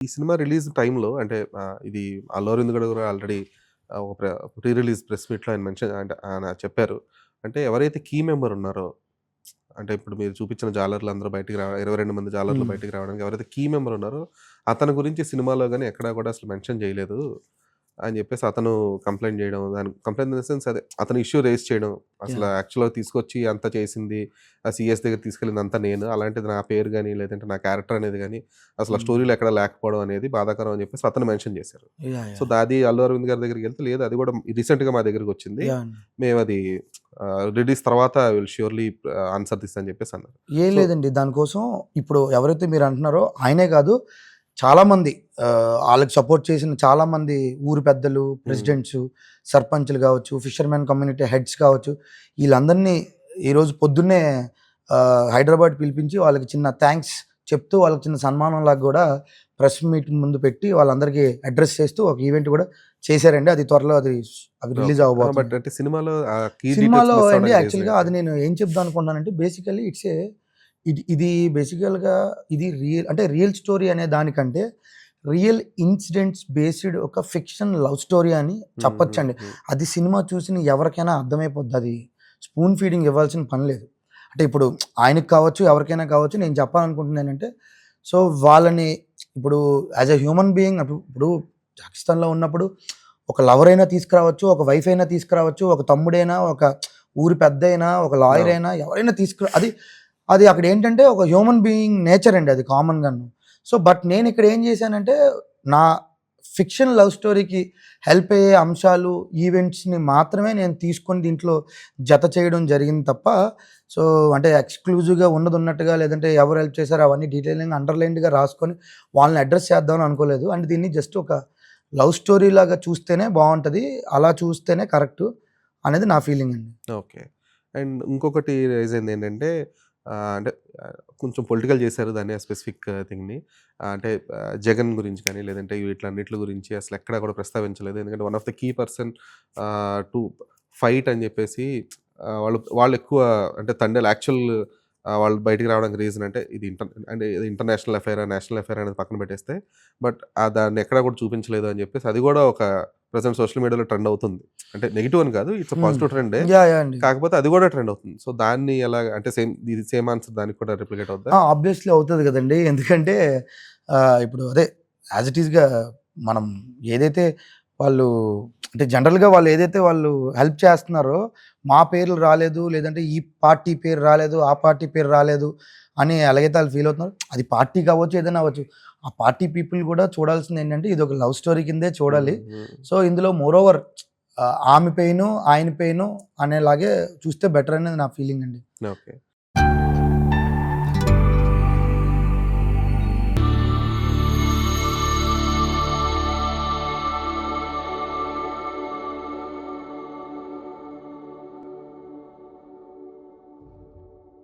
ఈ cinema release టైంలో అంటే ఇది అల్లు అరవింద్ గారు కూడా ఆల్రెడీ ఒక ప్రీ రిలీజ్ ప్రెస్ మీట్‌లో ఆయన మెన్షన్ అంటే ఆయన చెప్పారు. అంటే ఎవరైతే కీ మెంబర్ ఉన్నారో అంటే ఇప్పుడు మీరు చూపించిన జాలర్లు అందరూ బయటికి 22 మంది జాలర్లు హ్మ్. బయటికి రావడానికి ఎవరైతే కీ మెంబర్ ఉన్నారో అతని గురించి సినిమాలో గాని ఎక్కడా కూడా అసలు మెన్షన్ చేయలేదు అని చెప్పేసి అతను కంప్లెయింట్ చేయడం. దాని కంప్లెయింట్ ఇన్ ద సెన్స్ అదే అతను ఇష్యూ రైజ్ చేయడం. అసలు యాహ్! యాక్చువల్‌గా తీసుకొచ్చి అంతా చేసింది ఆ సీఎస్ దగ్గరికి తీసుకెళ్ళిందంతా నేను. అలాంటిది నా పేరు గాని లేదంటే నా క్యారెక్టర్ అనేది గాని అసలు ఆ హ్మ్. స్టోరీలో ఎక్కడ లేకపోవడం అనేది బాధాకరం అని చెప్పేసి అతను మెన్షన్ చేశారు. యాహ్! So, yeah! అది అల్లు అరవింద్ గారి దగ్గరికెళ్తే లేదు అది కూడా రీసెంట్‌గా మా దగ్గరికొచ్చింది. యాహ్! అండి. మేమది రిలీజ్ తర్వాత I will surely answer this అని చెప్పేసి అన్నారు. ఏం సో లేదండి. దానికోసం ఇప్పుడు ఎవరైతే మీరంటున్నారో ఆయనే కాదు, చాలామంది ఆళ్ళకి సపోర్ట్ చేసిన చాలామంది ఊరు పెద్దలు, హ్మ్. ప్రెసిడెంట్సు, సర్పంచులు గావచ్చు, ఫిషర్‌మెన్ కమ్యూనిటీ హెడ్స్ కావచ్చు, ఈళ్ళందరినీ ఈరోజు పొద్దున్నే హైదరాబాద్ పిలిపించి వాళ్ళకి చిన్న థాంక్స్ చెప్తూ, వాళ్ళకి చిన్న సన్మానంలాగా గూడా ప్రెస్ మీట్ ముందు పెట్టి వాళ్ళందరికీ అడ్రెస్ చేస్తూ ఒక ఈవెంట్ గూడా చేశారండి. అది త్వరలో అవి రిలీజ్ ఓకే. బట్ అవ్వబోతుంది. అంటే సినిమాలో ఆ కీ డీటెయిల్స్ సినిమాలో మిస్ అండి అవ్వడానికి రీజన్ యాక్చువల్‌గా ఏంటి? అది నేను ఏం చెప్దాం అనుకున్నానంటే బేసికల్లీ ఇది బేసికల్‌గా ఇది రియల్ స్టోరీ అనే దానికంటే రియల్ ఇన్సిడెంట్స్ బేస్డ్ ఒక ఫిక్షన్ లవ్ స్టోరీ అని హ్మ్. హ్మ్. చెప్పొచ్చండి. హ్మ్. అది సినిమా చూసిన ఎవరికైనా అర్థమైపోద్ది. అది స్పూన్ ఫీడింగ్ ఇవ్వాల్సిన పని లేదు. అంటే ఇప్పుడు ఆయనకి కావచ్చు, ఎవరికైనా కావచ్చు నేను చెప్పాలనుకుంటున్నానంటే సో, వాళ్ళని ఇప్పుడు యాస్ ఎ హ్యూమన్ బీయింగ్ ఇప్పుడు పాకిస్తాన్‌లో ఉన్నప్పుడు ఒక లవర్ అయినా తీసుకురావచ్చు, ఒక వైఫ్ అయినా తీసుకురావచ్చు, ఒక తమ్ముడైనా, ఒక ఊరి పెద్దయినా, ఒక లాయర్ అవును. అయినా ఎవరైనా అది అది అక్కడేంటంటే ఒక హ్యూమన్ బీయింగ్ నేచర్ అండి అది కామన్‌గాను. సో, బట్ నేనిక్కడ ఏం చేశానంటే, నా ఫిక్షన్ లవ్ స్టోరీకి హెల్ప్ అయ్యే అంశాలు, ఈవెంట్స్‌ని మాత్రమే నేను తీసుకొని దీంట్లో జత చేయడం జరిగింది తప్ప, సో, అంటే ఎక్స్‌క్లూజివ్‌గా ఉన్నదున్నట్టుగా లేదంటే ఎవరు హెల్ప్ చేశారో అవన్నీ డీటెయిలింగ్‌గా అండర్‌లైన్డ్‌గా రాసుకొని వాళ్ళని అడ్రెస్ చేద్దామని అనుకోలేదు. అండ్ దీన్ని జస్ట్ ఒక లవ్ స్టోరీలాగా చూస్తేనే బావుంటది. అలా చూస్తేనే కరెక్టు అనేది నా ఫీలింగ్ అండి. ఓకే. అండ్ ఇంకొకటి రైజ్ అయిందేంటంటే అంటే కొంచెం పొలిటికల్ చేశారు దాన్ని ఆ స్పెసిఫిక్ థింగ్‌ని. అంటే జగన్ గురించి కానీ, లేదంటే వీటిలన్నిట్లి గురించి అసలెక్కడా కూడా ప్రస్తావించలేదు. ఎందుకంటే one of the key person to fight అని చెప్పేసి వాళ్ళెక్కువ అంటే తండేలు యాక్చువల్ వాళ్ళు బయటికి రావడానికి రీజన్ అంటే ఇది అంటే ఇది ఇంటర్నేషనల్ అఫైరా, నేషనల్ అఫైరా అనేది పక్కన పెట్టేస్తే, బట్ దాన్ని ఎక్కడా కూడా చూపించలేదు అని చెప్పేసి అది కూడా ఒక ప్రెజెంట్ సోషల్ మీడియాలో ట్రెండ్ అవుతుంది. అంటే నెగెటివ్ అని కాదు. ఇట్స్ ఎ హ్మ్. పాజిటివ్ ట్రెండే. యాహ్! అండి. కాకపోతే అది గూడా ట్రెండ్ అవుతుంది. సో, దాన్ని ఎలాగ అంటే ఇది సేమ్ ఆన్సర్ దానికి కూడా రెప్లికేట్ అవుద్దా? ఆబ్వియస్‌లీ అవుతది గదండీ. ఎందుకంటే ఇప్పుడు అదే యాజ్ ఇట్ ఈస్‌గా మనం ఏదైతే వాళ్ళు అంటే జనరల్‌గా వాళ్ళు హెల్ప్ చేస్తున్నారో, మా పేర్లు రాలేదు, లేదంటే ఈ పార్టీ పేరు రాలేదు, ఆ పార్టీ పేరు రాలేదు అని ఎలాగైతే ఆళ్ళు ఫీల్ అవుతున్నారో, అది పార్టీ కావచ్చు, ఏదైనా అవ్వచ్చు. ఆ పార్టీ పీపుల్ గూడా చూడాల్సిందేంటంటే ఇదొక లవ్ స్టోరీ కిందే చూడాలి. హ్మ్. హ్మ్. సో, ఇందులో మోరోవర్ ఆమె పెయిను, ఆయన పెయిను అనేలాగే చూస్తే బెటర్ అనేది నా ఫీలింగ్ అండి. ఓకే.